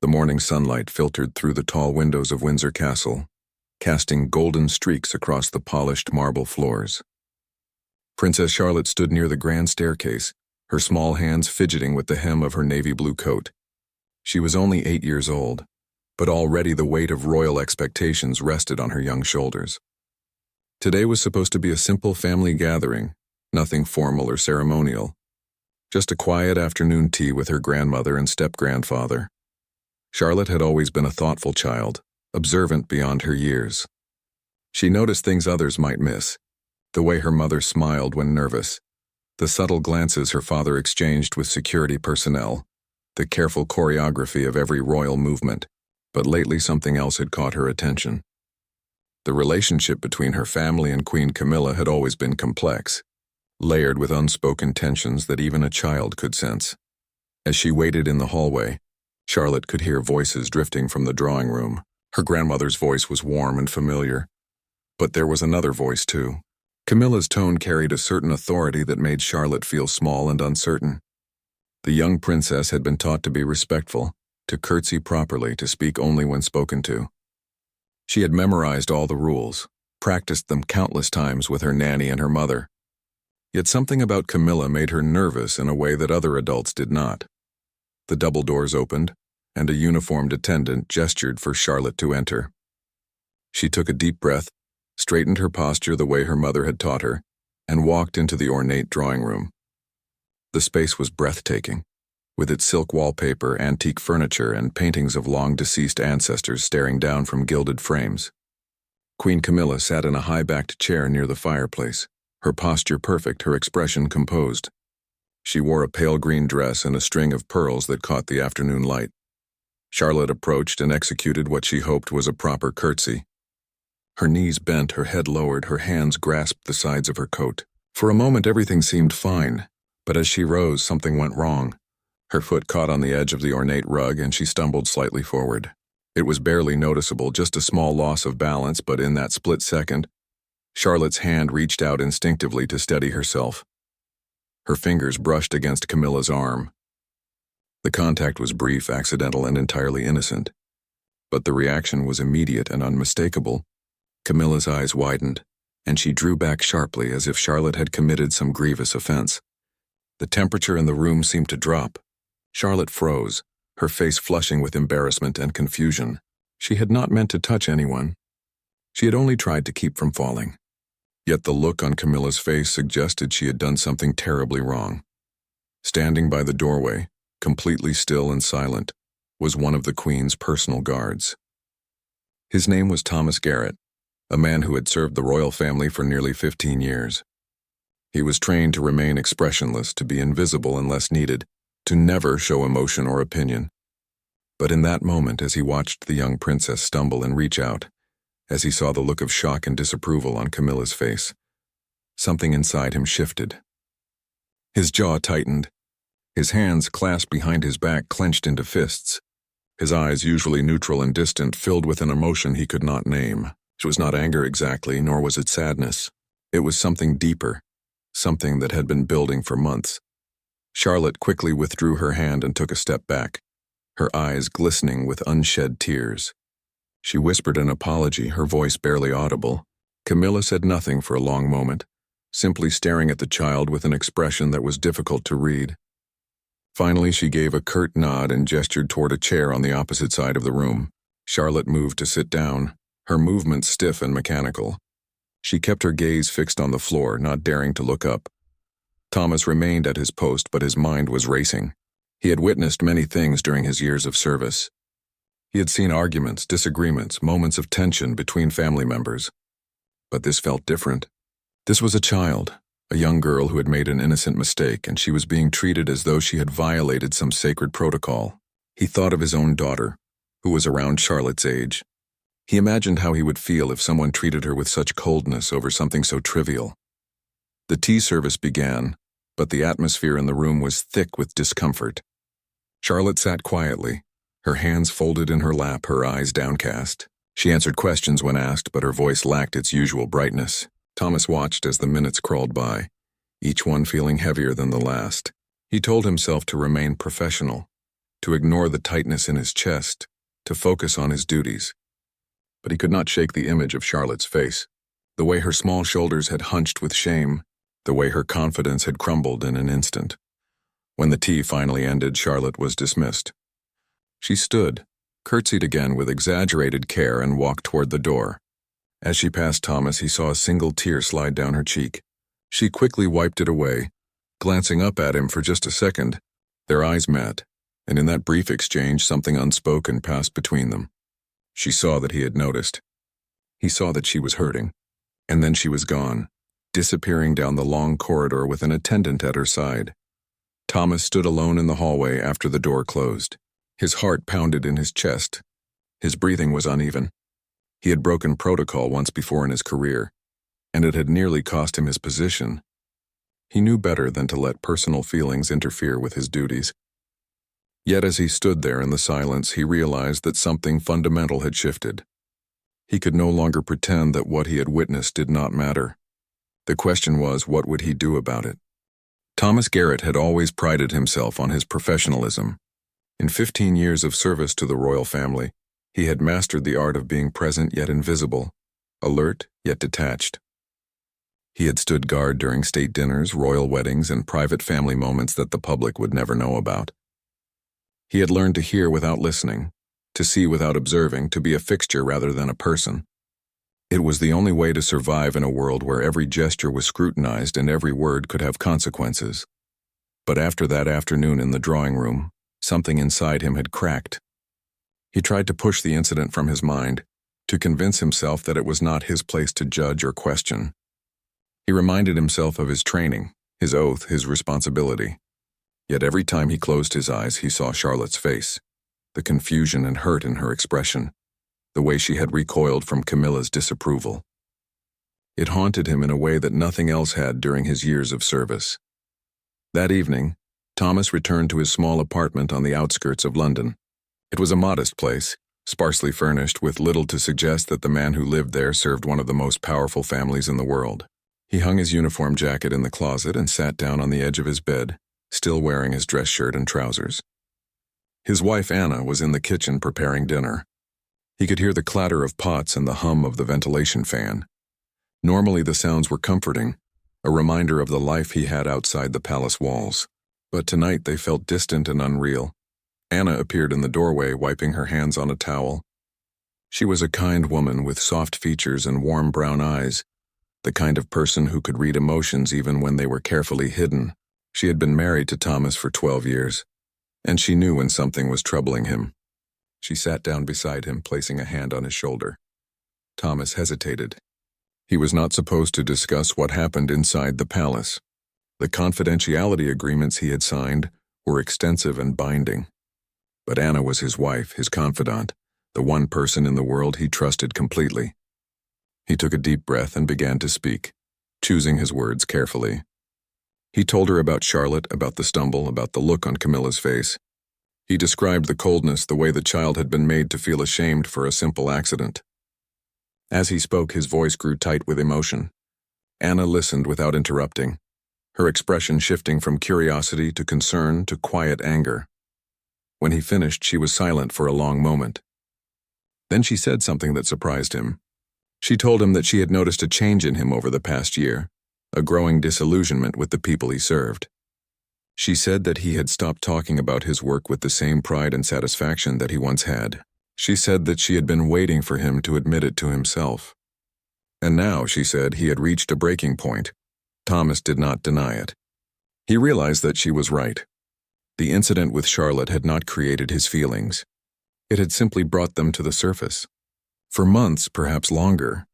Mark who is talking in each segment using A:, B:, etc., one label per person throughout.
A: The morning sunlight filtered through the tall windows of Windsor Castle, casting golden streaks across the polished marble floors. Princess Charlotte stood near the grand staircase, her small hands fidgeting with the hem of her navy blue coat. She was only 8 years old, but already the weight of royal expectations rested on her young shoulders. Today was supposed to be a simple family gathering, nothing formal or ceremonial. Just a quiet afternoon tea with her grandmother and step-grandfather. Charlotte had always been a thoughtful child, observant beyond her years. She noticed things others might miss, the way her mother smiled when nervous, the subtle glances her father exchanged with security personnel, the careful choreography of every royal movement. But lately something else had caught her attention. The relationship between her family and Queen Camilla had always been complex, layered with unspoken tensions that even a child could sense. As she waited in the hallway, Charlotte could hear voices drifting from the drawing room. Her grandmother's voice was warm and familiar. But there was another voice too. Camilla's tone carried a certain authority that made Charlotte feel small and uncertain. The young princess had been taught to be respectful, to curtsy properly, to speak only when spoken to. She had memorized all the rules, practiced them countless times with her nanny and her mother. Yet something about Camilla made her nervous in a way that other adults did not. The double doors opened, and a uniformed attendant gestured for Charlotte to enter. She took a deep breath, straightened her posture the way her mother had taught her, and walked into the ornate drawing room. The space was breathtaking, with its silk wallpaper, antique furniture, and paintings of long-deceased ancestors staring down from gilded frames. Queen Camilla sat in a high-backed chair near the fireplace, her posture perfect, her expression composed. She wore a pale green dress and a string of pearls that caught the afternoon light. Charlotte approached and executed what she hoped was a proper curtsy. Her knees bent, her head lowered, her hands grasped the sides of her coat. For a moment everything seemed fine, but as she rose, something went wrong. Her foot caught on the edge of the ornate rug and she stumbled slightly forward. It was barely noticeable, just a small loss of balance, but in that split second, Charlotte's hand reached out instinctively to steady herself. Her fingers brushed against Camilla's arm. The contact was brief, accidental, and entirely innocent. But the reaction was immediate and unmistakable. Camilla's eyes widened, and she drew back sharply as if Charlotte had committed some grievous offense. The temperature in the room seemed to drop. Charlotte froze, her face flushing with embarrassment and confusion. She had not meant to touch anyone. She had only tried to keep from falling. Yet the look on Camilla's face suggested she had done something terribly wrong. Standing by the doorway, completely still and silent, was one of the Queen's personal guards. His name was Thomas Garrett, a man who had served the royal family for nearly 15 years. He was trained to remain expressionless, to be invisible unless needed, to never show emotion or opinion. But in that moment, as he watched the young princess stumble and reach out, as he saw the look of shock and disapproval on Camilla's face, something inside him shifted. His jaw tightened. His hands, clasped behind his back, clenched into fists. His eyes, usually neutral and distant, filled with an emotion he could not name. It was not anger exactly, nor was it sadness. It was something deeper, something that had been building for months. Charlotte quickly withdrew her hand and took a step back, her eyes glistening with unshed tears. She whispered an apology, her voice barely audible. Camilla said nothing for a long moment, simply staring at the child with an expression that was difficult to read. Finally, she gave a curt nod and gestured toward a chair on the opposite side of the room. Charlotte moved to sit down, her movements stiff and mechanical. She kept her gaze fixed on the floor, not daring to look up. Thomas remained at his post, but his mind was racing. He had witnessed many things during his years of service. He had seen arguments, disagreements, moments of tension between family members. But this felt different. This was a child, a young girl who had made an innocent mistake, and she was being treated as though she had violated some sacred protocol. He thought of his own daughter, who was around Charlotte's age. He imagined how he would feel if someone treated her with such coldness over something so trivial. The tea service began, but the atmosphere in the room was thick with discomfort. Charlotte sat quietly, her hands folded in her lap, her eyes downcast. She answered questions when asked, but her voice lacked its usual brightness. Thomas watched as the minutes crawled by, each one feeling heavier than the last. He told himself to remain professional, to ignore the tightness in his chest, to focus on his duties. But he could not shake the image of Charlotte's face, the way her small shoulders had hunched with shame, the way her confidence had crumbled in an instant. When the tea finally ended, Charlotte was dismissed. She stood, curtsied again with exaggerated care, and walked toward the door. As she passed Thomas, he saw a single tear slide down her cheek. She quickly wiped it away, glancing up at him for just a second. Their eyes met, and in that brief exchange something unspoken passed between them. She saw that he had noticed. He saw that she was hurting, and then she was gone, disappearing down the long corridor with an attendant at her side. Thomas stood alone in the hallway after the door closed. His heart pounded in his chest. His breathing was uneven. He had broken protocol once before in his career, and it had nearly cost him his position. He knew better than to let personal feelings interfere with his duties. Yet as he stood there in the silence, he realized that something fundamental had shifted. He could no longer pretend that what he had witnessed did not matter. The question was, what would he do about it? Thomas Garrett had always prided himself on his professionalism. In 15 years of service to the royal family, he had mastered the art of being present yet invisible, alert yet detached. He had stood guard during state dinners, royal weddings, and private family moments that the public would never know about. He had learned to hear without listening, to see without observing, to be a fixture rather than a person. It was the only way to survive in a world where every gesture was scrutinized and every word could have consequences. But after that afternoon in the drawing room, something inside him had cracked. He tried to push the incident from his mind, to convince himself that it was not his place to judge or question. He reminded himself of his training, his oath, his responsibility. Yet every time he closed his eyes, he saw Charlotte's face, the confusion and hurt in her expression, the way she had recoiled from Camilla's disapproval. It haunted him in a way that nothing else had during his years of service. That evening, Thomas returned to his small apartment on the outskirts of London. It was a modest place, sparsely furnished, with little to suggest that the man who lived there served one of the most powerful families in the world. He hung his uniform jacket in the closet and sat down on the edge of his bed, still wearing his dress shirt and trousers. His wife Anna was in the kitchen preparing dinner. He could hear the clatter of pots and the hum of the ventilation fan. Normally the sounds were comforting, a reminder of the life he had outside the palace walls. But tonight they felt distant and unreal. Anna appeared in the doorway, wiping her hands on a towel. She was a kind woman with soft features and warm brown eyes, the kind of person who could read emotions even when they were carefully hidden. She had been married to Thomas for 12 years, and she knew when something was troubling him. She sat down beside him, placing a hand on his shoulder. Thomas hesitated. He was not supposed to discuss what happened inside the palace. The confidentiality agreements he had signed were extensive and binding. But Anna was his wife, his confidant, the one person in the world he trusted completely. He took a deep breath and began to speak, choosing his words carefully. He told her about Charlotte, about the stumble, about the look on Camilla's face. He described the coldness, the way the child had been made to feel ashamed for a simple accident. As he spoke, his voice grew tight with emotion. Anna listened without interrupting, her expression shifting from curiosity to concern to quiet anger. When he finished, she was silent for a long moment. Then she said something that surprised him. She told him that she had noticed a change in him over the past year, a growing disillusionment with the people he served. She said that he had stopped talking about his work with the same pride and satisfaction that he once had. She said that she had been waiting for him to admit it to himself. And now, she said, he had reached a breaking point. Thomas did not deny it. He realized that she was right. The incident with Charlotte had not created his feelings. It had simply brought them to the surface. For months, perhaps longer,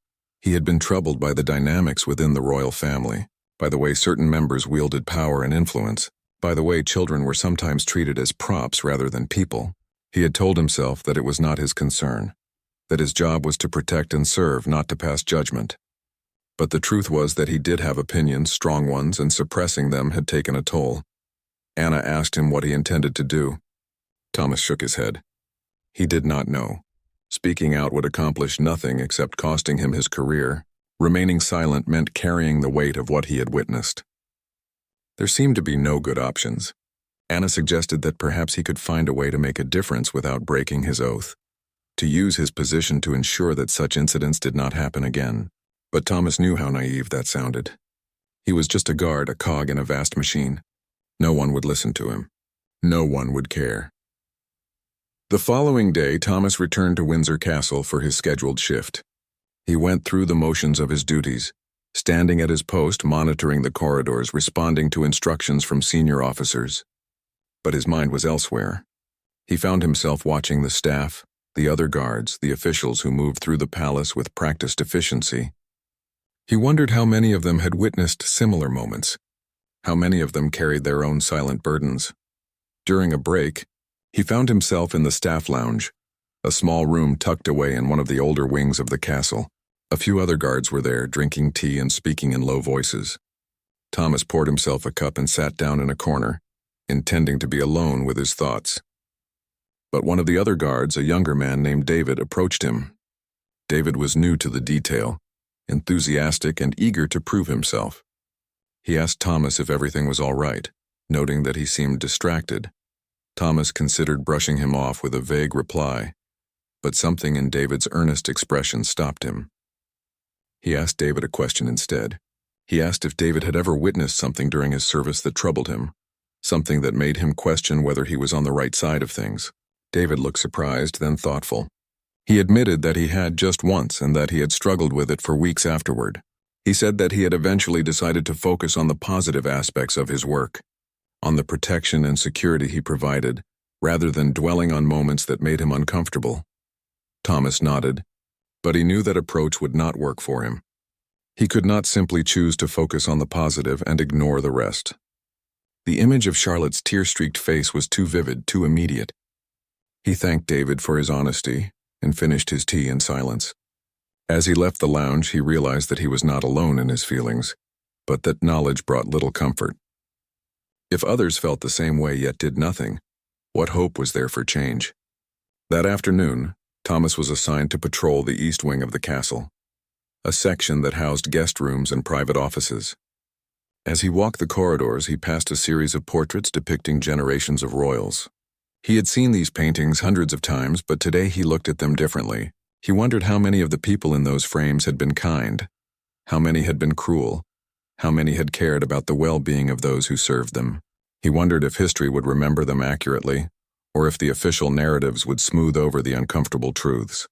A: he had been troubled by the dynamics within the royal family, by the way certain members wielded power and influence, by the way children were sometimes treated as props rather than people. He had told himself that it was not his concern, that his job was to protect and serve, not to pass judgment. But the truth was that he did have opinions, strong ones, and suppressing them had taken a toll. Anna asked him what he intended to do. Thomas shook his head. He did not know. Speaking out would accomplish nothing except costing him his career. Remaining silent meant carrying the weight of what he had witnessed. There seemed to be no good options. Anna suggested that perhaps he could find a way to make a difference without breaking his oath, to use his position to ensure that such incidents did not happen again. But Thomas knew how naive that sounded. He was just a guard, a cog in a vast machine. No one would listen to him. No one would care. The following day, Thomas returned to Windsor Castle for his scheduled shift. He went through the motions of his duties, standing at his post, monitoring the corridors, responding to instructions from senior officers. But his mind was elsewhere. He found himself watching the staff, the other guards, the officials who moved through the palace with practiced efficiency. He wondered how many of them had witnessed similar moments, how many of them carried their own silent burdens. During a break, he found himself in the staff lounge, a small room tucked away in one of the older wings of the castle. A few other guards were there, drinking tea and speaking in low voices. Thomas poured himself a cup and sat down in a corner, intending to be alone with his thoughts. But one of the other guards, a younger man named David, approached him. David was new to the detail, enthusiastic and eager to prove himself. He asked Thomas if everything was all right, noting that he seemed distracted. Thomas considered brushing him off with a vague reply, but something in David's earnest expression stopped him. He asked David a question instead. He asked if David had ever witnessed something during his service that troubled him, something that made him question whether he was on the right side of things. David looked surprised, then thoughtful. He admitted that he had just once and that he had struggled with it for weeks afterward. He said that he had eventually decided to focus on the positive aspects of his work, on the protection and security he provided, rather than dwelling on moments that made him uncomfortable. Thomas nodded, but he knew that approach would not work for him. He could not simply choose to focus on the positive and ignore the rest. The image of Charlotte's tear-streaked face was too vivid, too immediate. He thanked David for his honesty and finished his tea in silence. As he left the lounge, he realized that he was not alone in his feelings, but that knowledge brought little comfort. If others felt the same way yet did nothing, what hope was there for change? That afternoon, Thomas was assigned to patrol the east wing of the castle, a section that housed guest rooms and private offices. As he walked the corridors, he passed a series of portraits depicting generations of royals. He had seen these paintings hundreds of times, but today he looked at them differently. He wondered how many of the people in those frames had been kind, how many had been cruel, how many had cared about the well-being of those who served them. He wondered if history would remember them accurately, or if the official narratives would smooth over the uncomfortable truths.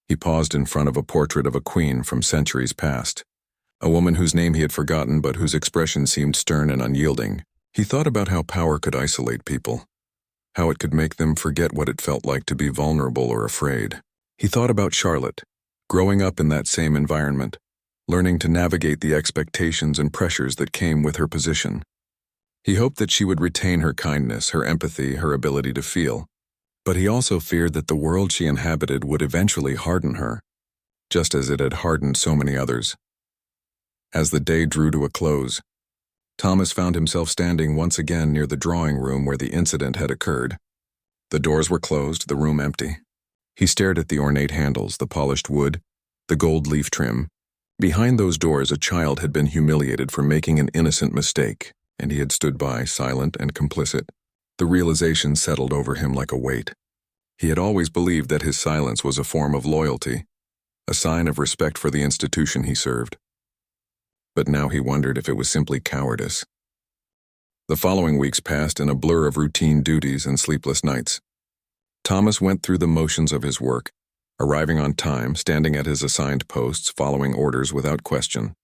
A: He paused in front of a portrait of a queen from centuries past, a woman whose name he had forgotten but whose expression seemed stern and unyielding. He thought about how power could isolate people, how it could make them forget what it felt like to be vulnerable or afraid. He thought about Charlotte, growing up in that same environment, learning to navigate the expectations and pressures that came with her position. He hoped that she would retain her kindness, her empathy, her ability to feel. But he also feared that the world she inhabited would eventually harden her, just as it had hardened so many others. As the day drew to a close, Thomas found himself standing once again near the drawing room where the incident had occurred. The doors were closed, the room empty. He stared at the ornate handles, the polished wood, the gold leaf trim. Behind those doors, a child had been humiliated for making an innocent mistake, and he had stood by, silent and complicit. The realization settled over him like a weight. He had always believed that his silence was a form of loyalty, a sign of respect for the institution he served. But now he wondered if it was simply cowardice. The following weeks passed in a blur of routine duties and sleepless nights. Thomas went through the motions of his work, arriving on time, standing at his assigned posts, following orders without question.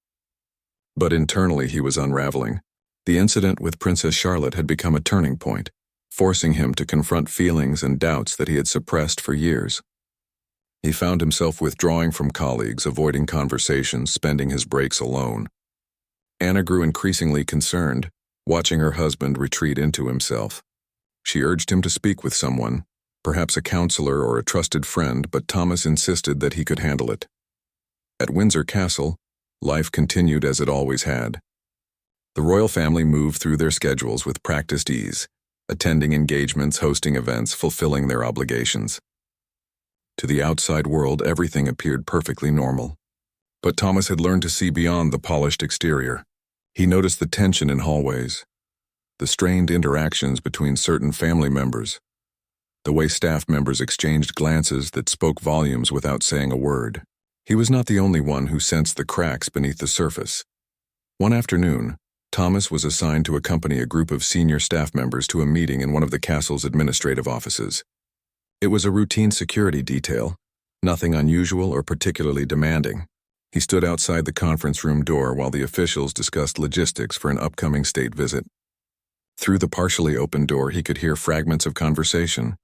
A: But internally he was unraveling. The incident with Princess Charlotte had become a turning point, forcing him to confront feelings and doubts that he had suppressed for years. He found himself withdrawing from colleagues, avoiding conversations, spending his breaks alone. Anna grew increasingly concerned, watching her husband retreat into himself. She urged him to speak with someone, perhaps a counselor or a trusted friend, but Thomas insisted that he could handle it. At Windsor Castle, life continued as it always had. The royal family moved through their schedules with practiced ease, attending engagements, hosting events, fulfilling their obligations. To the outside world, everything appeared perfectly normal. But Thomas had learned to see beyond the polished exterior. He noticed the tension in hallways, the strained interactions between certain family members, the way staff members exchanged glances that spoke volumes without saying a word. He was not the only one who sensed the cracks beneath the surface. One afternoon, Thomas was assigned to accompany a group of senior staff members to a meeting in one of the castle's administrative offices. It was a routine security detail, nothing unusual or particularly demanding. He stood outside the conference room door while the officials discussed logistics for an upcoming state visit. Through the partially open door, he could hear fragments of conversation,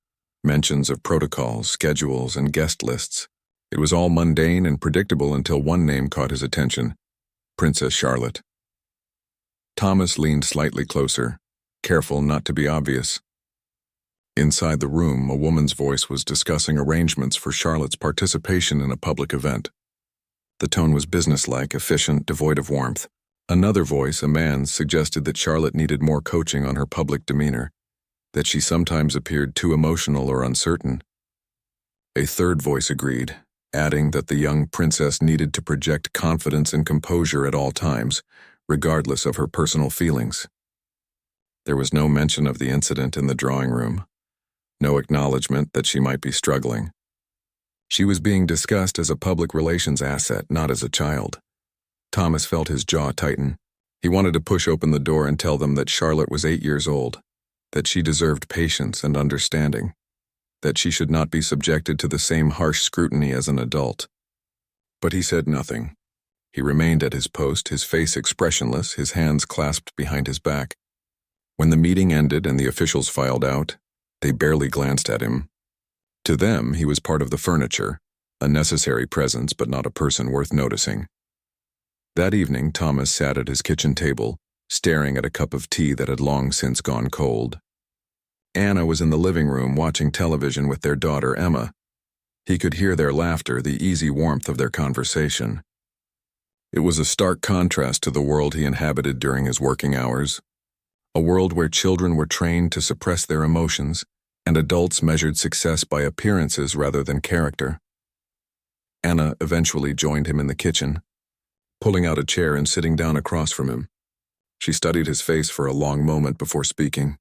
A: mentions of protocols, schedules, and guest lists. It was all mundane and predictable until one name caught his attention: Princess Charlotte. Thomas leaned slightly closer, careful not to be obvious. Inside the room, a woman's voice was discussing arrangements for Charlotte's participation in a public event. The tone was businesslike, efficient, devoid of warmth. Another voice, a man's, suggested that Charlotte needed more coaching on her public demeanor, that she sometimes appeared too emotional or uncertain. A third voice agreed, adding that the young princess needed to project confidence and composure at all times, regardless of her personal feelings. There was no mention of the incident in the drawing room, no acknowledgement that she might be struggling. She was being discussed as a public relations asset, not as a child. Thomas felt his jaw tighten. He wanted to push open the door and tell them that Charlotte was 8 years old, that she deserved patience and understanding, that she should not be subjected to the same harsh scrutiny as an adult. But he said nothing. He remained at his post, his face expressionless, his hands clasped behind his back. When the meeting ended and the officials filed out, they barely glanced at him. To them, he was part of the furniture, a necessary presence but not a person worth noticing. That evening, Thomas sat at his kitchen table, staring at a cup of tea that had long since gone cold. Anna was in the living room watching television with their daughter Emma. He could hear their laughter, the easy warmth of their conversation. It was a stark contrast to the world he inhabited during his working hours, a world where children were trained to suppress their emotions and adults measured success by appearances rather than character. Anna eventually joined him in the kitchen, pulling out a chair and sitting down across from him. She studied his face for a long moment before speaking.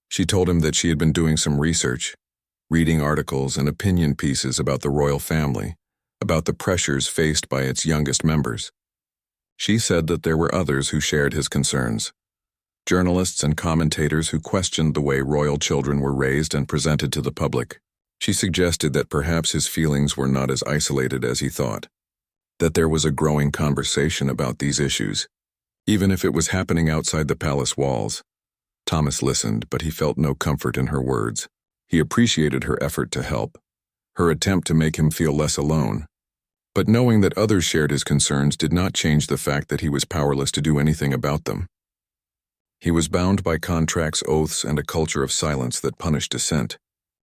A: She told him that she had been doing some research, reading articles and opinion pieces about the royal family, about the pressures faced by its youngest members. She said that there were others who shared his concerns, journalists and commentators who questioned the way royal children were raised and presented to the public. She suggested that perhaps his feelings were not as isolated as he thought, that there was a growing conversation about these issues, even if it was happening outside the palace walls. Thomas listened, but he felt no comfort in her words. He appreciated her effort to help, her attempt to make him feel less alone. But knowing that others shared his concerns did not change the fact that he was powerless to do anything about them. He was bound by contracts, oaths, and a culture of silence that punished dissent.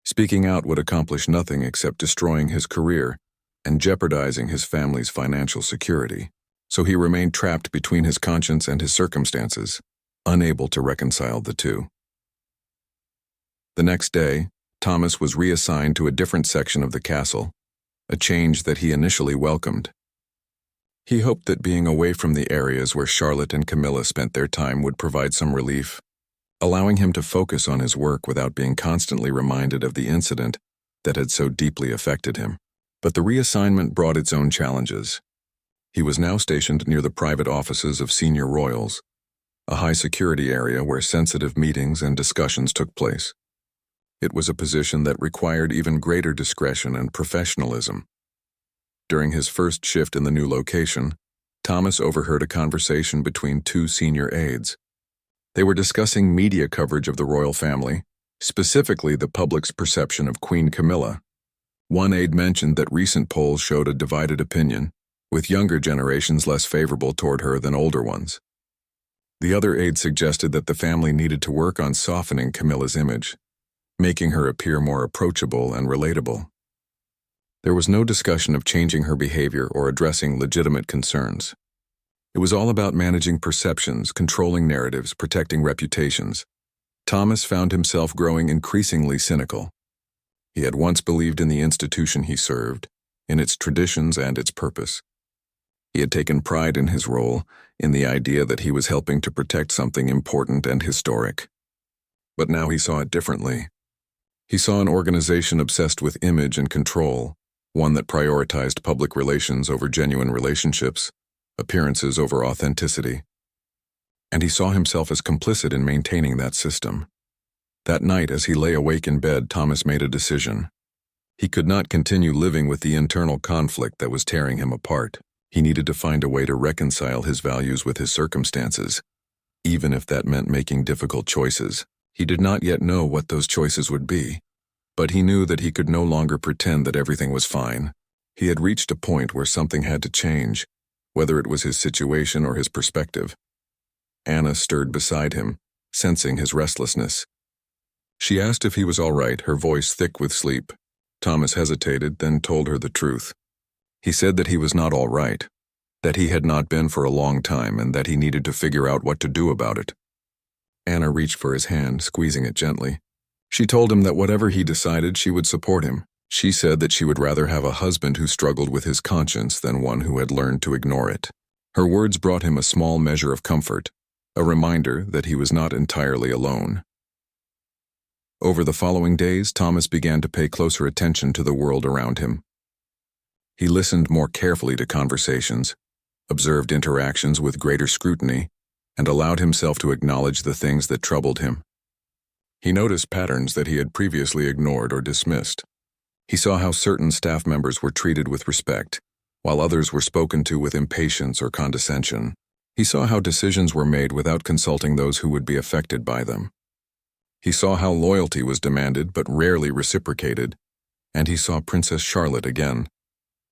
A: Speaking out would accomplish nothing except destroying his career and jeopardizing his family's financial security. So he remained trapped between his conscience and his circumstances, unable to reconcile the two. The next day, Thomas was reassigned to a different section of the castle, a change that he initially welcomed. He hoped that being away from the areas where Charlotte and Camilla spent their time would provide some relief, allowing him to focus on his work without being constantly reminded of the incident that had so deeply affected him. But the reassignment brought its own challenges. He was now stationed near the private offices of senior royals, a high-security area where sensitive meetings and discussions took place. It was a position that required even greater discretion and professionalism. During his first shift in the new location, Thomas overheard a conversation between two senior aides. They were discussing media coverage of the royal family, specifically the public's perception of Queen Camilla. One aide mentioned that recent polls showed a divided opinion, with younger generations less favorable toward her than older ones. The other aide suggested that the family needed to work on softening Camilla's image, making her appear more approachable and relatable. There was no discussion of changing her behavior or addressing legitimate concerns. It was all about managing perceptions, controlling narratives, protecting reputations. Thomas found himself growing increasingly cynical. He had once believed in the institution he served, in its traditions and its purpose. He had taken pride in his role, in the idea that he was helping to protect something important and historic. But now he saw it differently. He saw an organization obsessed with image and control, one that prioritized public relations over genuine relationships, appearances over authenticity. And he saw himself as complicit in maintaining that system. That night, as he lay awake in bed, Thomas made a decision. He could not continue living with the internal conflict that was tearing him apart. He needed to find a way to reconcile his values with his circumstances, even if that meant making difficult choices. He did not yet know what those choices would be, but he knew that he could no longer pretend that everything was fine. He had reached a point where something had to change, whether it was his situation or his perspective. Anna stirred beside him, sensing his restlessness. She asked if he was all right, her voice thick with sleep. Thomas hesitated, then told her the truth. He said that he was not all right, that he had not been for a long time, and that he needed to figure out what to do about it. Anna reached for his hand, squeezing it gently. She told him that whatever he decided, she would support him. She said that she would rather have a husband who struggled with his conscience than one who had learned to ignore it. Her words brought him a small measure of comfort, a reminder that he was not entirely alone. Over the following days, Thomas began to pay closer attention to the world around him. He listened more carefully to conversations, observed interactions with greater scrutiny, and allowed himself to acknowledge the things that troubled him. He noticed patterns that he had previously ignored or dismissed. He saw how certain staff members were treated with respect, while others were spoken to with impatience or condescension. He saw how decisions were made without consulting those who would be affected by them. He saw how loyalty was demanded but rarely reciprocated, and he saw Princess Charlotte again.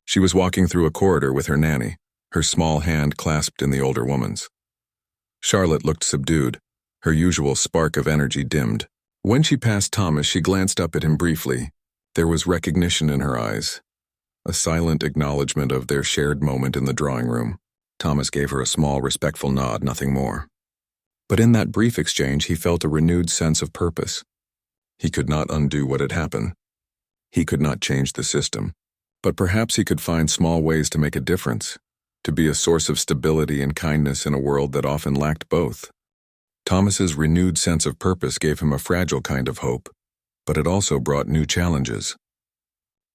A: She was walking through a corridor with her nanny, her small hand clasped in the older woman's. Charlotte looked subdued, her usual spark of energy dimmed. When she passed Thomas, she glanced up at him briefly. There was recognition in her eyes, a silent acknowledgement of their shared moment in the drawing room. Thomas gave her a small, respectful nod, nothing more. But in that brief exchange, he felt a renewed sense of purpose. He could not undo what had happened. He could not change the system. But perhaps he could find small ways to make a difference, to be a source of stability and kindness in a world that often lacked both. Thomas's renewed sense of purpose gave him a fragile kind of hope, but it also brought new challenges.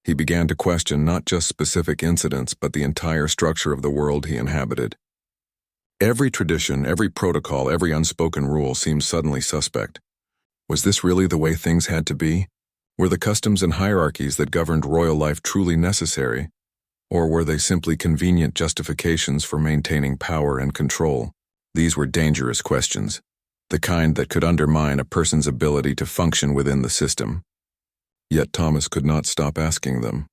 A: He began to question not just specific incidents, but the entire structure of the world he inhabited. Every tradition, every protocol, every unspoken rule seemed suddenly suspect. Was this really the way things had to be? Were the customs and hierarchies that governed royal life truly necessary, or were they simply convenient justifications for maintaining power and control? These were dangerous questions, the kind that could undermine a person's ability to function within the system. Yet Thomas could not stop asking them.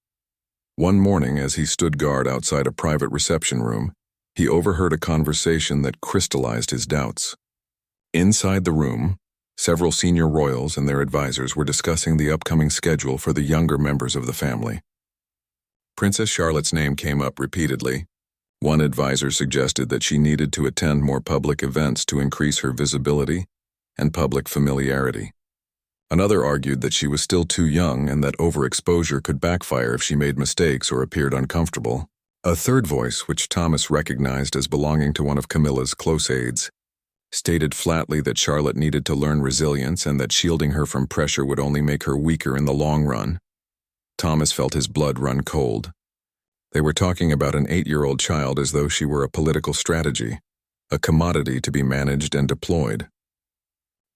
A: One morning, as he stood guard outside a private reception room, he overheard a conversation that crystallized his doubts. Inside the room, several senior royals and their advisors were discussing the upcoming schedule for the younger members of the family. Princess Charlotte's name came up repeatedly. One advisor suggested that she needed to attend more public events to increase her visibility and public familiarity. Another argued that she was still too young and that overexposure could backfire if she made mistakes or appeared uncomfortable. A third voice, which Thomas recognized as belonging to one of Camilla's close aides, stated flatly that Charlotte needed to learn resilience and that shielding her from pressure would only make her weaker in the long run. Thomas felt his blood run cold. They were talking about an 8-year-old child as though she were a political strategy, a commodity to be managed and deployed.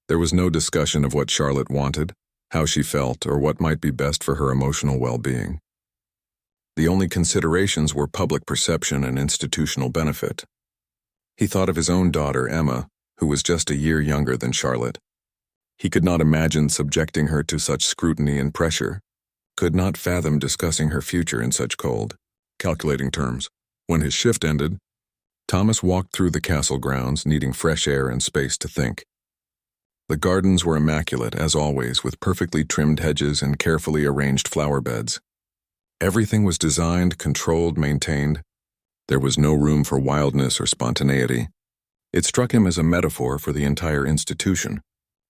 A: There was no discussion of what Charlotte wanted, how she felt, or what might be best for her emotional well-being. The only considerations were public perception and institutional benefit. He thought of his own daughter, Emma, who was just a year younger than Charlotte. He could not imagine subjecting her to such scrutiny and pressure, could not fathom discussing her future in such cold, calculating terms. When his shift ended, Thomas walked through the castle grounds, needing fresh air and space to think. The gardens were immaculate, as always, with perfectly trimmed hedges and carefully arranged flower beds. Everything was designed, controlled, maintained. There was no room for wildness or spontaneity. It struck him as a metaphor for the entire institution,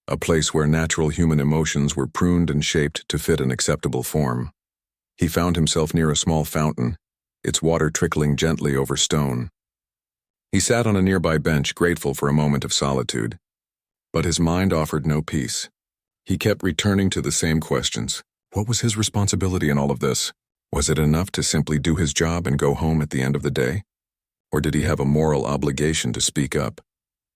A: a place where natural human emotions were pruned and shaped to fit an acceptable form. He found himself near a small fountain, its water trickling gently over stone. He sat on a nearby bench, grateful for a moment of solitude. But his mind offered no peace. He kept returning to the same questions. What was his responsibility in all of this? Was it enough to simply do his job and go home at the end of the day? Or did he have a moral obligation to speak up,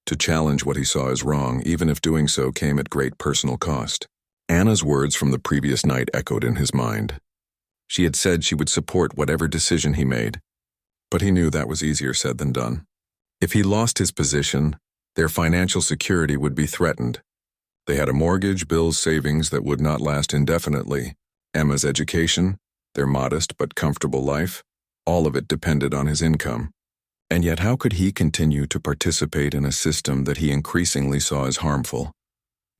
A: to challenge what he saw as wrong, even if doing so came at great personal cost? Anna's words from the previous night echoed in his mind. She had said she would support whatever decision he made, but he knew that was easier said than done. If he lost his position, their financial security would be threatened. They had a mortgage, bills, savings that would not last indefinitely. Emma's education, their modest but comfortable life, all of it depended on his income. And yet how could he continue to participate in a system that he increasingly saw as harmful,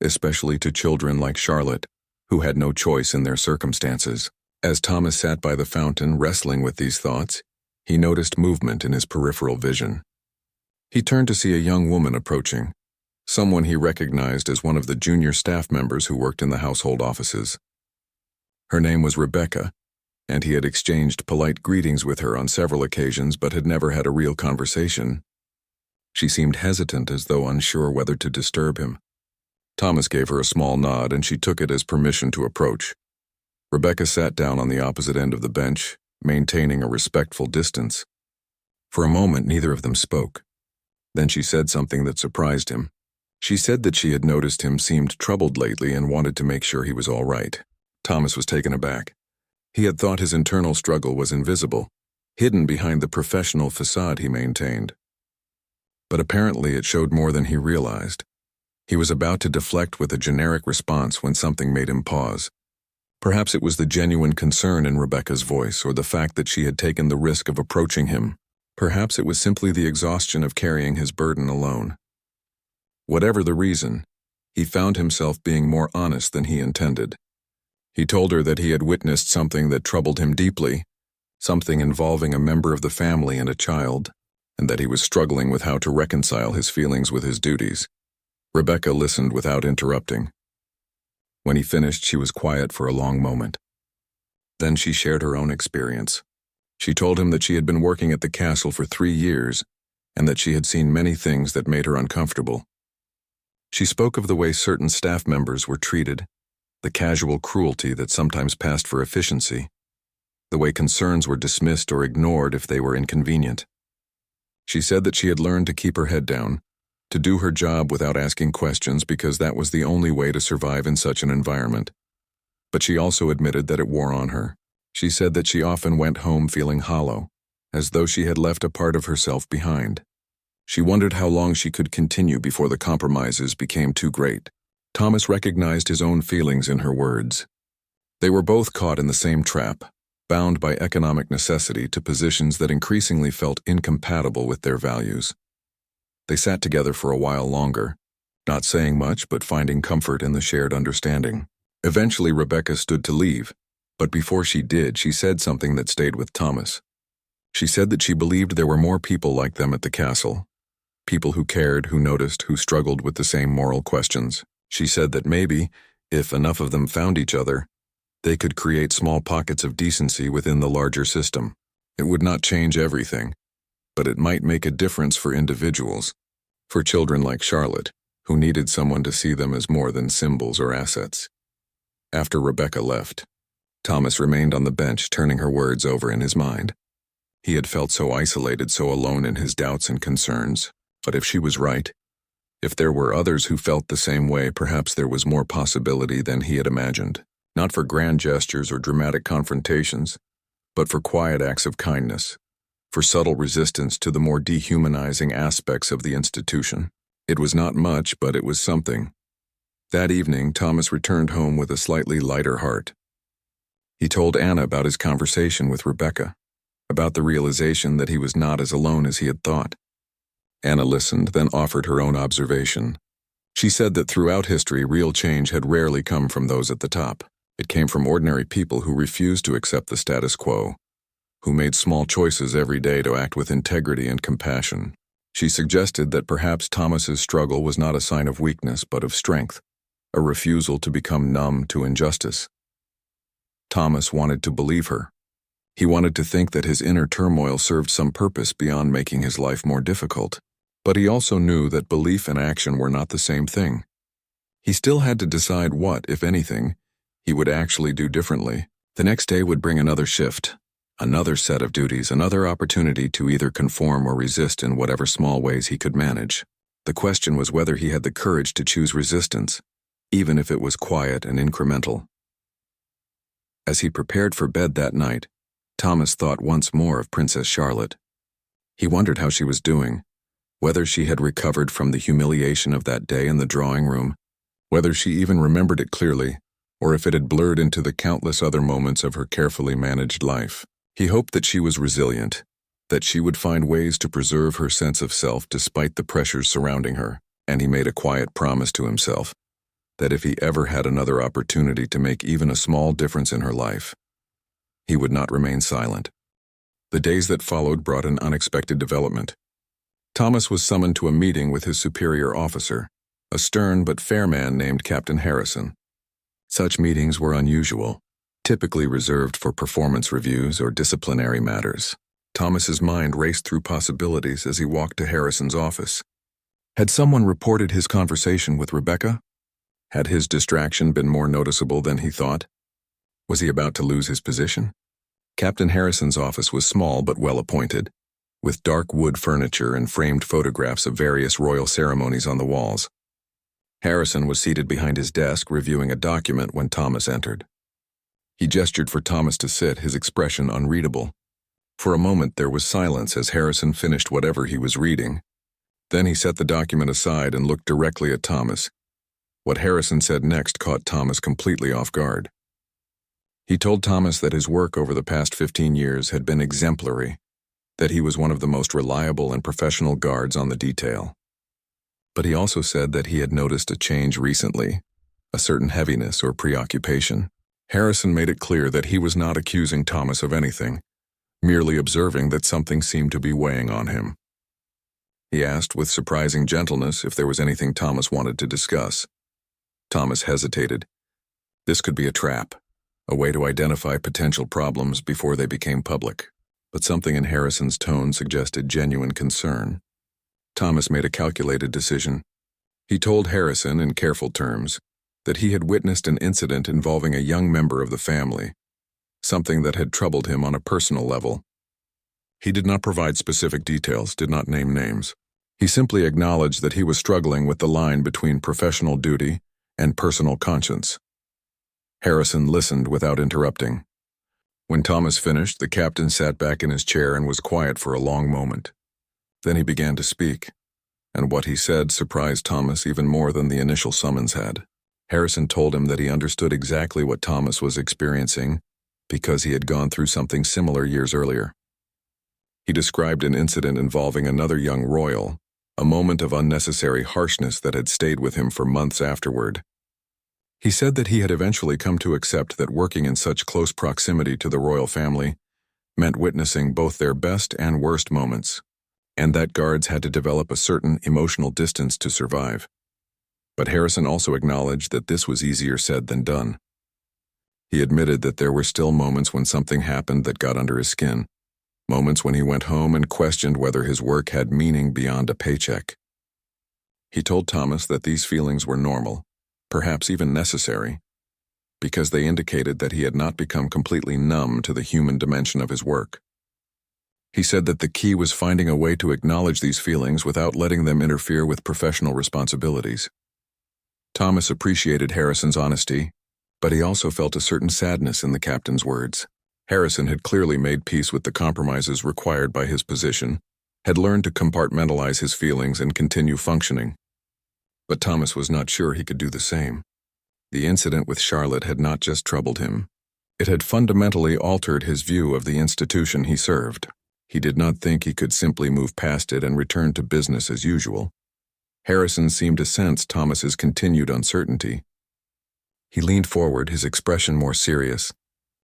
A: especially to children like Charlotte, who had no choice in their circumstances? As Thomas sat by the fountain wrestling with these thoughts, he noticed movement in his peripheral vision. He turned to see a young woman approaching, someone he recognized as one of the junior staff members who worked in the household offices. Her name was Rebecca, and he had exchanged polite greetings with her on several occasions but had never had a real conversation. She seemed hesitant, as though unsure whether to disturb him. Thomas gave her a small nod, and she took it as permission to approach. Rebecca sat down on the opposite end of the bench, maintaining a respectful distance. For a moment, neither of them spoke. Then she said something that surprised him. She said that she had noticed him seemed troubled lately and wanted to make sure he was all right. Thomas was taken aback. He had thought his internal struggle was invisible, hidden behind the professional facade he maintained. But apparently it showed more than he realized. He was about to deflect with a generic response when something made him pause. Perhaps it was the genuine concern in Rebecca's voice, or the fact that she had taken the risk of approaching him. Perhaps it was simply the exhaustion of carrying his burden alone. Whatever the reason, he found himself being more honest than he intended. He told her that he had witnessed something that troubled him deeply, something involving a member of the family and a child, and that he was struggling with how to reconcile his feelings with his duties. Rebecca listened without interrupting. When he finished, she was quiet for a long moment. Then she shared her own experience. She told him that she had been working at the castle for 3 years, and that she had seen many things that made her uncomfortable. She spoke of the way certain staff members were treated, the casual cruelty that sometimes passed for efficiency, the way concerns were dismissed or ignored if they were inconvenient. She said that she had learned to keep her head down, to do her job without asking questions, because that was the only way to survive in such an environment. But she also admitted that it wore on her. She said that she often went home feeling hollow, as though she had left a part of herself behind. She wondered how long she could continue before the compromises became too great. Thomas recognized his own feelings in her words. They were both caught in the same trap, bound by economic necessity to positions that increasingly felt incompatible with their values. They sat together for a while longer, not saying much but finding comfort in the shared understanding. Eventually, Rebecca stood to leave, but before she did, she said something that stayed with Thomas. She said that she believed there were more people like them at the castle, people who cared, who noticed, who struggled with the same moral questions. She said that maybe, if enough of them found each other, they could create small pockets of decency within the larger system. It would not change everything, but it might make a difference for individuals, for children like Charlotte, who needed someone to see them as more than symbols or assets. After Rebecca left, Thomas remained on the bench, turning her words over in his mind. He had felt so isolated, so alone in his doubts and concerns. But if she was right, if there were others who felt the same way, perhaps there was more possibility than he had imagined. Not for grand gestures or dramatic confrontations, but for quiet acts of kindness, for subtle resistance to the more dehumanizing aspects of the institution. It was not much, but it was something. That evening, Thomas returned home with a slightly lighter heart. He told Anna about his conversation with Rebecca, about the realization that he was not as alone as he had thought. Anna listened, then offered her own observation. She said that throughout history, real change had rarely come from those at the top. It came from ordinary people who refused to accept the status quo, who made small choices every day to act with integrity and compassion. She suggested that perhaps Thomas's struggle was not a sign of weakness, but of strength, a refusal to become numb to injustice. Thomas wanted to believe her, He wanted to think that his inner turmoil served some purpose beyond making his life more difficult. But he also knew that belief and action were not the same thing. He still had to decide what, if anything, he would actually do differently. The next day would bring another shift, another set of duties, another opportunity to either conform or resist in whatever small ways he could manage. The question was whether he had the courage to choose resistance, even if it was quiet and incremental. As he prepared for bed that night, Thomas thought once more of Princess Charlotte. He wondered how she was doing, whether she had recovered from the humiliation of that day in the drawing room, whether she even remembered it clearly, or if it had blurred into the countless other moments of her carefully managed life. He hoped that she was resilient, that she would find ways to preserve her sense of self despite the pressures surrounding her, and he made a quiet promise to himself that if he ever had another opportunity to make even a small difference in her life, he would not remain silent. The days that followed brought an unexpected development. Thomas was summoned to a meeting with his superior officer, a stern but fair man named Captain Harrison. Such meetings were unusual, typically reserved for performance reviews or disciplinary matters. Thomas's mind raced through possibilities as he walked to Harrison's office. Had someone reported his conversation with Rebecca? Had his distraction been more noticeable than he thought? Was he about to lose his position? Captain Harrison's office was small but well appointed, with dark wood furniture and framed photographs of various royal ceremonies on the walls. Harrison was seated behind his desk reviewing a document when Thomas entered. He gestured for Thomas to sit, his expression unreadable. For a moment there was silence as Harrison finished whatever he was reading. Then he set the document aside and looked directly at Thomas. What Harrison said next caught Thomas completely off guard. He told Thomas that his work over the past 15 years had been exemplary, that he was one of the most reliable and professional guards on the detail. But he also said that he had noticed a change recently, a certain heaviness or preoccupation. Harrison made it clear that he was not accusing Thomas of anything, merely observing that something seemed to be weighing on him. He asked with surprising gentleness if there was anything Thomas wanted to discuss. Thomas hesitated. This could be a trap, a way to identify potential problems before they became public. But something in Harrison's tone suggested genuine concern. Thomas made a calculated decision. He told Harrison in careful terms that he had witnessed an incident involving a young member of the family, something that had troubled him on a personal level. He did not provide specific details, did not name names. He simply acknowledged that he was struggling with the line between professional duty and personal conscience. Harrison listened without interrupting. When Thomas finished, the captain sat back in his chair and was quiet for a long moment. Then he began to speak, and what he said surprised Thomas even more than the initial summons had. Harrison told him that he understood exactly what Thomas was experiencing because he had gone through something similar years earlier. He described an incident involving another young royal, a moment of unnecessary harshness that had stayed with him for months afterward. He said that he had eventually come to accept that working in such close proximity to the royal family meant witnessing both their best and worst moments, and that guards had to develop a certain emotional distance to survive. But Harrison also acknowledged that this was easier said than done. He admitted that there were still moments when something happened that got under his skin, moments when he went home and questioned whether his work had meaning beyond a paycheck. He told Thomas that these feelings were normal, perhaps even necessary, because they indicated that he had not become completely numb to the human dimension of his work. He said that the key was finding a way to acknowledge these feelings without letting them interfere with professional responsibilities. Thomas appreciated Harrison's honesty, but he also felt a certain sadness in the captain's words. Harrison had clearly made peace with the compromises required by his position, had learned to compartmentalize his feelings and continue functioning. But Thomas was not sure he could do the same. The incident with Charlotte had not just troubled him. It had fundamentally altered his view of the institution he served. He did not think he could simply move past it and return to business as usual. Harrison seemed to sense Thomas's continued uncertainty. He leaned forward, his expression more serious.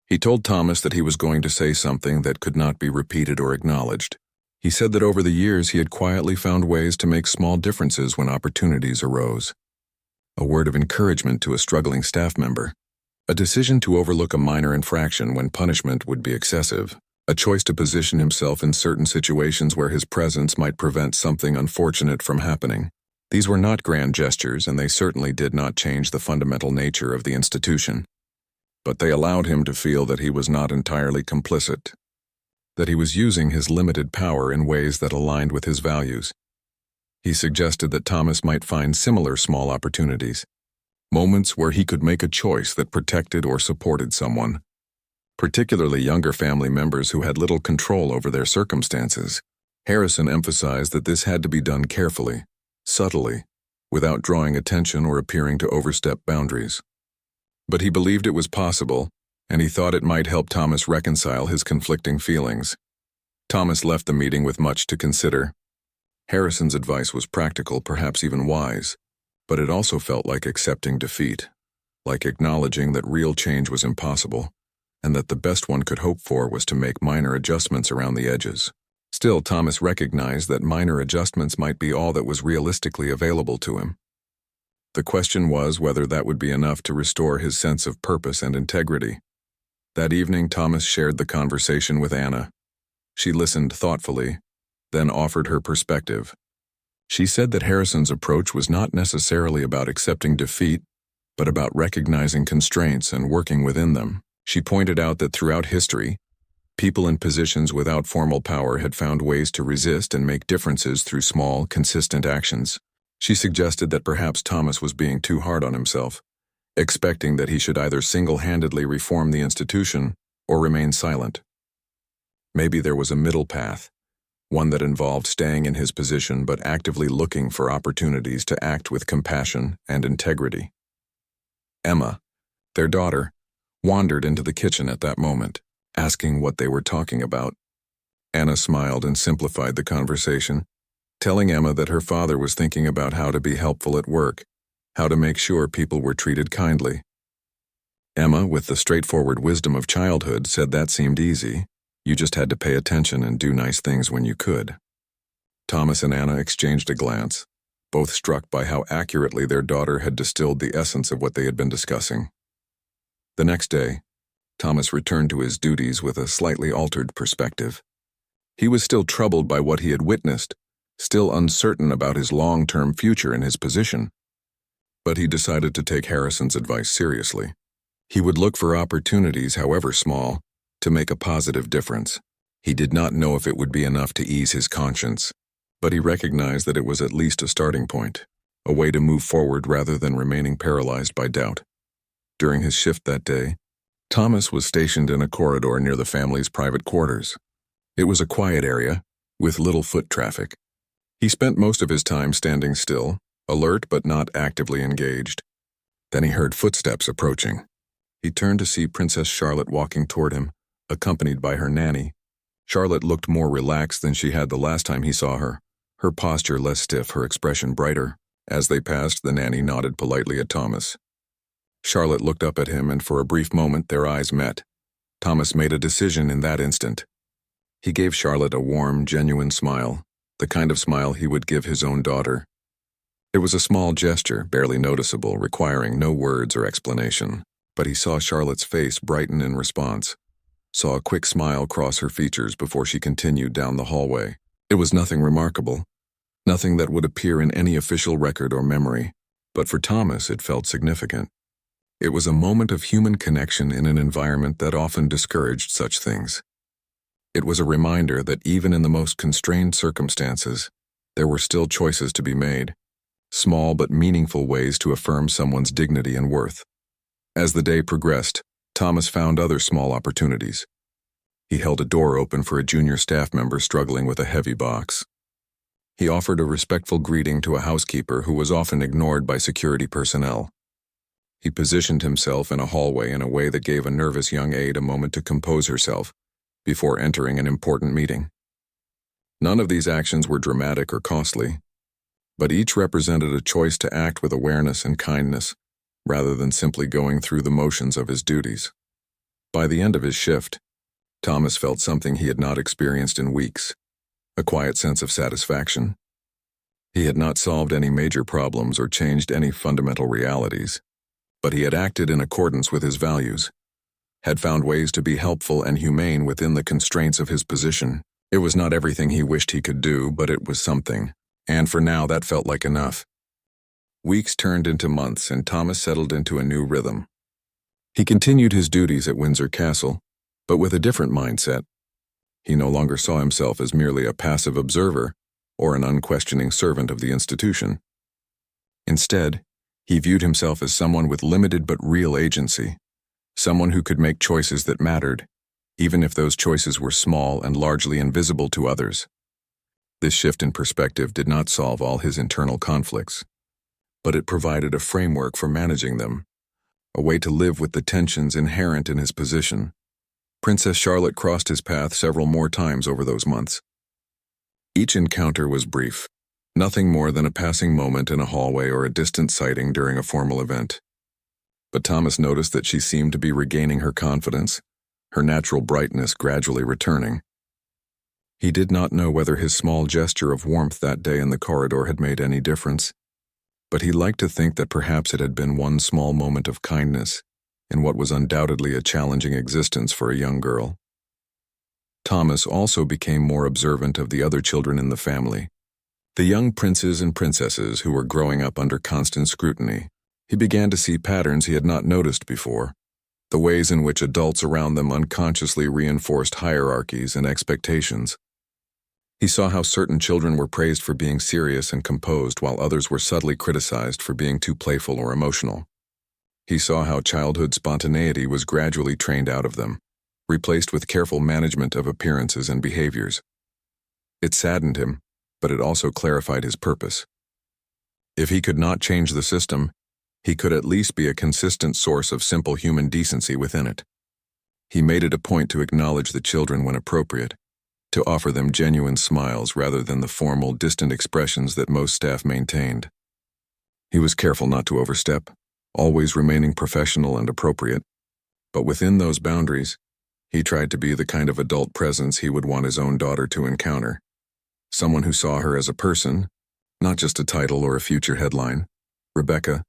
A: He told Thomas that he was going to say something that could not be repeated or acknowledged. He said that over the years he had quietly found ways to make small differences when opportunities arose. A word of encouragement to a struggling staff member, A decision to overlook a minor infraction when punishment would be excessive, a choice to position himself in certain situations where his presence might prevent something unfortunate from happening. These were not grand gestures, and they certainly did not change the fundamental nature of the institution. But they allowed him to feel that he was not entirely complicit, that he was using his limited power in ways that aligned with his values. He suggested that Thomas might find similar small opportunities, moments where he could make a choice that protected or supported someone, particularly younger family members who had little control over their circumstances. Harrison emphasized that this had to be done carefully, subtly, without drawing attention or appearing to overstep boundaries. But he believed it was possible, and he thought it might help Thomas reconcile his conflicting feelings. Thomas left the meeting with much to consider. Harrison's advice was practical, perhaps even wise, but it also felt like accepting defeat, like acknowledging that real change was impossible, and that the best one could hope for was to make minor adjustments around the edges. Still, Thomas recognized that minor adjustments might be all that was realistically available to him. The question was whether that would be enough to restore his sense of purpose and integrity. That evening, Thomas shared the conversation with Anna. She listened thoughtfully, then offered her perspective. She said that Harrison's approach was not necessarily about accepting defeat, but about recognizing constraints and working within them. She pointed out that throughout history, people in positions without formal power had found ways to resist and make differences through small, consistent actions. She suggested that perhaps Thomas was being too hard on himself, expecting that he should either single-handedly reform the institution or remain silent. Maybe there was a middle path, one that involved staying in his position but actively looking for opportunities to act with compassion and integrity. Emma, their daughter, wandered into the kitchen at that moment, asking what they were talking about. Anna smiled and simplified the conversation, telling Emma that her father was thinking about how to be helpful at work, how to make sure people were treated kindly. Emma, with the straightforward wisdom of childhood, said that seemed easy. You just had to pay attention and do nice things when you could. Thomas and Anna exchanged a glance, both struck by how accurately their daughter had distilled the essence of what they had been discussing. The next day, Thomas returned to his duties with a slightly altered perspective. He was still troubled by what he had witnessed, still uncertain about his long-term future in his position. But he decided to take Harrison's advice seriously. He would look for opportunities, however small, to make a positive difference. He did not know if it would be enough to ease his conscience, but he recognized that it was at least a starting point, a way to move forward rather than remaining paralyzed by doubt. During his shift that day, Thomas was stationed in a corridor near the family's private quarters. It was a quiet area, with little foot traffic. He spent most of his time standing still, alert but not actively engaged. Then he heard footsteps approaching. He turned to see Princess Charlotte walking toward him, accompanied by her nanny. Charlotte looked more relaxed than she had the last time he saw her, her posture less stiff, her expression brighter. As they passed, the nanny nodded politely at Thomas. Charlotte looked up at him, and for a brief moment their eyes met. Thomas made a decision in that instant. He gave Charlotte a warm, genuine smile, the kind of smile he would give his own daughter. It was a small gesture, barely noticeable, requiring no words or explanation, but he saw Charlotte's face brighten in response, saw a quick smile cross her features before she continued down the hallway. It was nothing remarkable, nothing that would appear in any official record or memory, but for Thomas it felt significant. It was a moment of human connection in an environment that often discouraged such things. It was a reminder that even in the most constrained circumstances, there were still choices to be made, small but meaningful ways to affirm someone's dignity and worth. As the day progressed, Thomas found other small opportunities. He held a door open for a junior staff member struggling with a heavy box. He offered a respectful greeting to a housekeeper who was often ignored by security personnel. He positioned himself in a hallway in a way that gave a nervous young aide a moment to compose herself before entering an important meeting. None of these actions were dramatic or costly, but each represented a choice to act with awareness and kindness, rather than simply going through the motions of his duties. By the end of his shift, Thomas felt something he had not experienced in weeks, a quiet sense of satisfaction. He had not solved any major problems or changed any fundamental realities, but he had acted in accordance with his values, had found ways to be helpful and humane within the constraints of his position. It was not everything he wished he could do, but it was something, and for now that felt like enough. Weeks turned into months, and Thomas settled into a new rhythm. He continued his duties at Windsor Castle, but with a different mindset. He no longer saw himself as merely a passive observer or an unquestioning servant of the institution. Instead, he viewed himself as someone with limited but real agency, someone who could make choices that mattered, even if those choices were small and largely invisible to others. This shift in perspective did not solve all his internal conflicts, but it provided a framework for managing them, a way to live with the tensions inherent in his position. Princess Charlotte crossed his path several more times over those months. Each encounter was brief, nothing more than a passing moment in a hallway or a distant sighting during a formal event. But Thomas noticed that she seemed to be regaining her confidence, her natural brightness gradually returning. He did not know whether his small gesture of warmth that day in the corridor had made any difference, but he liked to think that perhaps it had been one small moment of kindness in what was undoubtedly a challenging existence for a young girl. Thomas also became more observant of the other children in the family, the young princes and princesses who were growing up under constant scrutiny. He began to see patterns he had not noticed before, the ways in which adults around them unconsciously reinforced hierarchies and expectations. He saw how certain children were praised for being serious and composed while others were subtly criticized for being too playful or emotional. He saw how childhood spontaneity was gradually trained out of them, replaced with careful management of appearances and behaviors. It saddened him, but it also clarified his purpose. If he could not change the system, he could at least be a consistent source of simple human decency within it. He made it a point to acknowledge the children when appropriate, to offer them genuine smiles rather than the formal, distant expressions that most staff maintained. He was careful not to overstep, always remaining professional and appropriate, but within those boundaries, he tried to be the kind of adult presence he would want his own daughter to encounter, someone who saw her as a person, not just a title or a future headline. Rebecca,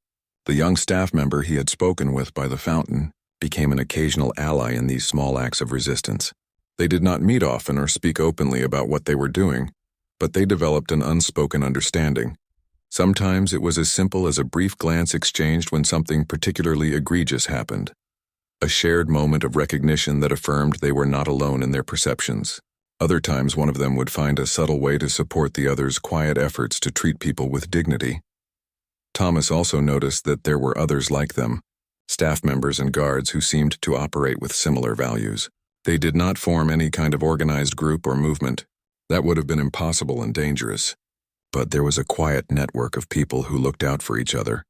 A: the young staff member he had spoken with by the fountain, became an occasional ally in these small acts of resistance. They did not meet often or speak openly about what they were doing, but they developed an unspoken understanding. Sometimes it was as simple as a brief glance exchanged when something particularly egregious happened, a shared moment of recognition that affirmed they were not alone in their perceptions. Other times one of them would find a subtle way to support the other's quiet efforts to treat people with dignity. Thomas also noticed that there were others like them, staff members and guards who seemed to operate with similar values. They did not form any kind of organized group or movement. That would have been impossible and dangerous. But there was a quiet network of people who looked out for each other,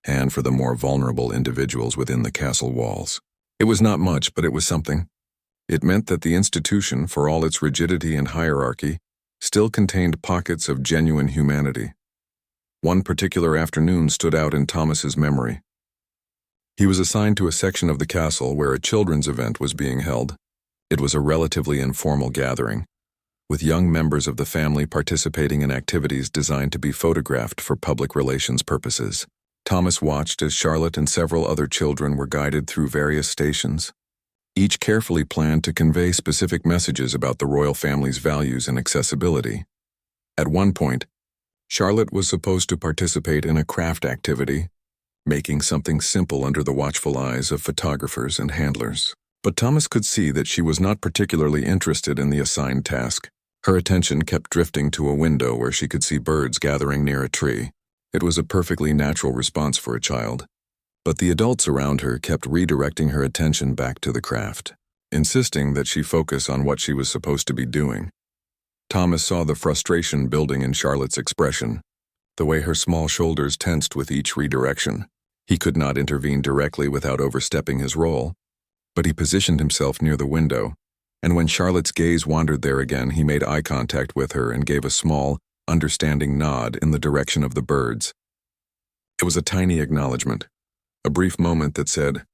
A: and for the more vulnerable individuals within the castle walls. It was not much, but it was something. It meant that the institution, for all its rigidity and hierarchy, still contained pockets of genuine humanity. One particular afternoon stood out in Thomas's memory. He was assigned to a section of the castle where a children's event was being held. It was a relatively informal gathering, with young members of the family participating in activities designed to be photographed for public relations purposes. Thomas watched as Charlotte and several other children were guided through various stations, each carefully planned to convey specific messages about the royal family's values and accessibility. At one point, Charlotte was supposed to participate in a craft activity, making something simple under the watchful eyes of photographers and handlers. But Thomas could see that she was not particularly interested in the assigned task. Her attention kept drifting to a window where she could see birds gathering near a tree. It was a perfectly natural response for a child. But the adults around her kept redirecting her attention back to the craft, insisting that she focus on what she was supposed to be doing. Thomas saw the frustration building in Charlotte's expression, the way her small shoulders tensed with each redirection. He could not intervene directly without overstepping his role, but he positioned himself near the window, and when Charlotte's gaze wandered there again, he made eye contact with her and gave a small, understanding nod in the direction of the birds. It was a tiny acknowledgement, a brief moment that said,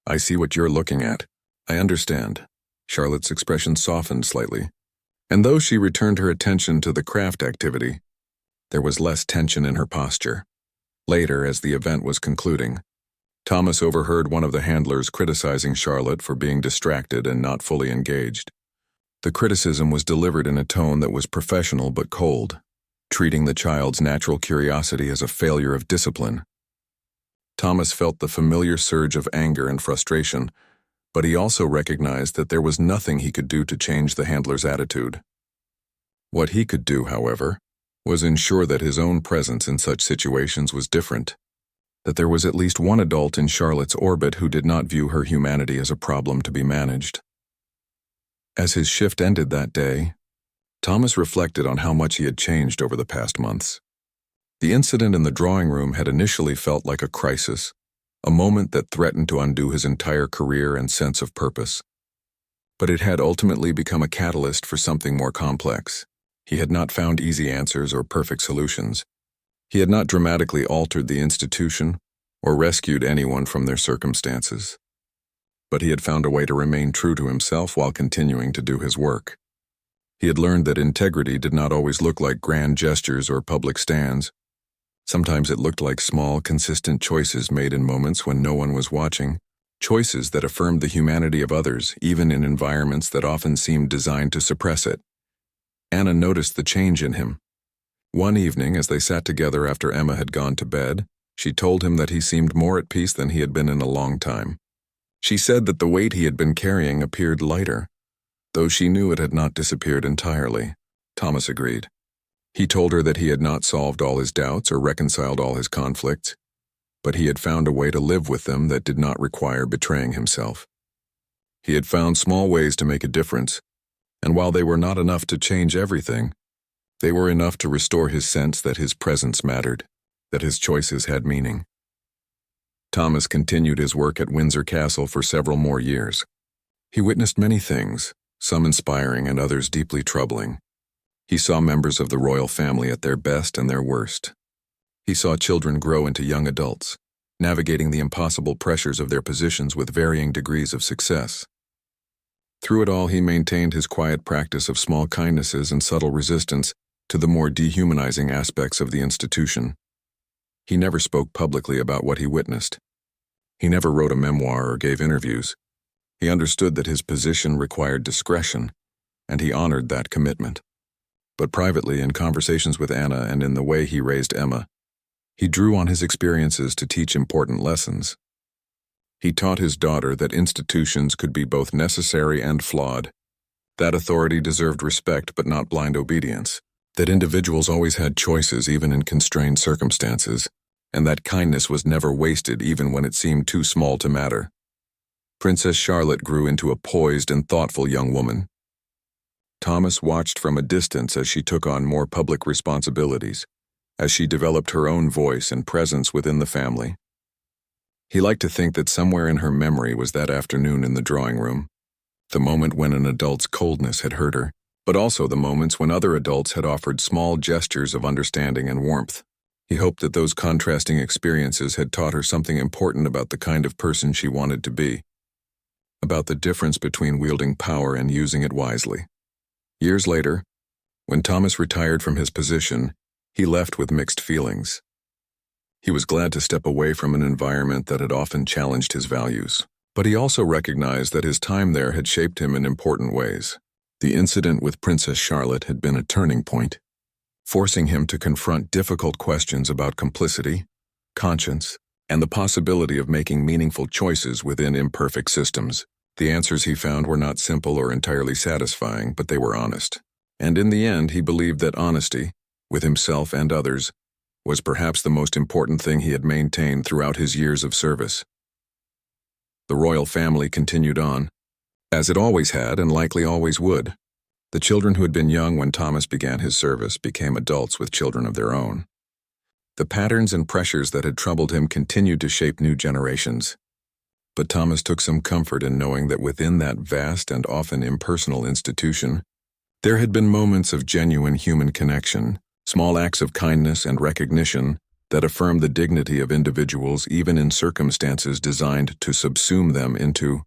A: "I see what you're looking at. I understand." Charlotte's expression softened slightly, and though she returned her attention to the craft activity, there was less tension in her posture. Later, as the event was concluding, Thomas overheard one of the handlers criticizing Charlotte for being distracted and not fully engaged. The criticism was delivered in a tone that was professional but cold, treating the child's natural curiosity as a failure of discipline. Thomas felt the familiar surge of anger and frustration, but he also recognized that there was nothing he could do to change the handler's attitude. What he could do, however, was ensure that his own presence in such situations was different, that there was at least one adult in Charlotte's orbit who did not view her humanity as a problem to be managed. As his shift ended that day, Thomas reflected on how much he had changed over the past months. The incident in the drawing room had initially felt like a crisis, a moment that threatened to undo his entire career and sense of purpose. But it had ultimately become a catalyst for something more complex. He had not found easy answers or perfect solutions. He had not dramatically altered the institution or rescued anyone from their circumstances. But he had found a way to remain true to himself while continuing to do his work. He had learned that integrity did not always look like grand gestures or public stands. Sometimes it looked like small, consistent choices made in moments when no one was watching, choices that affirmed the humanity of others, even in environments that often seemed designed to suppress it. Anna noticed the change in him. One evening, as they sat together after Emma had gone to bed, she told him that he seemed more at peace than he had been in a long time. She said that the weight he had been carrying appeared lighter, though she knew it had not disappeared entirely. Thomas agreed. He told her that he had not solved all his doubts or reconciled all his conflicts, but he had found a way to live with them that did not require betraying himself. He had found small ways to make a difference, and while they were not enough to change everything, they were enough to restore his sense that his presence mattered, that his choices had meaning. Thomas continued his work at Windsor Castle for several more years. He witnessed many things, some inspiring and others deeply troubling. He saw members of the royal family at their best and their worst. He saw children grow into young adults, navigating the impossible pressures of their positions with varying degrees of success. Through it all, he maintained his quiet practice of small kindnesses and subtle resistance to the more dehumanizing aspects of the institution. He never spoke publicly about what he witnessed. He never wrote a memoir or gave interviews. He understood that his position required discretion, and he honored that commitment. But privately, in conversations with Anna and in the way he raised Emma, he drew on his experiences to teach important lessons. He taught his daughter that institutions could be both necessary and flawed, that authority deserved respect but not blind obedience, that individuals always had choices even in constrained circumstances, and that kindness was never wasted even when it seemed too small to matter. Princess Charlotte grew into a poised and thoughtful young woman. Thomas watched from a distance as she took on more public responsibilities, as she developed her own voice and presence within the family. He liked to think that somewhere in her memory was that afternoon in the drawing room, the moment when an adult's coldness had hurt her, but also the moments when other adults had offered small gestures of understanding and warmth. He hoped that those contrasting experiences had taught her something important about the kind of person she wanted to be, about the difference between wielding power and using it wisely. Years later, when Thomas retired from his position, he left with mixed feelings. He was glad to step away from an environment that had often challenged his values, but he also recognized that his time there had shaped him in important ways. The incident with Princess Charlotte had been a turning point, forcing him to confront difficult questions about complicity, conscience, and the possibility of making meaningful choices within imperfect systems. The answers he found were not simple or entirely satisfying, but they were honest. And in the end, he believed that honesty, with himself and others, was perhaps the most important thing he had maintained throughout his years of service. The royal family continued on, as it always had and likely always would. The children who had been young when Thomas began his service became adults with children of their own. The patterns and pressures that had troubled him continued to shape new generations. But Thomas took some comfort in knowing that within that vast and often impersonal institution, there had been moments of genuine human connection, small acts of kindness and recognition that affirmed the dignity of individuals even in circumstances designed to subsume them into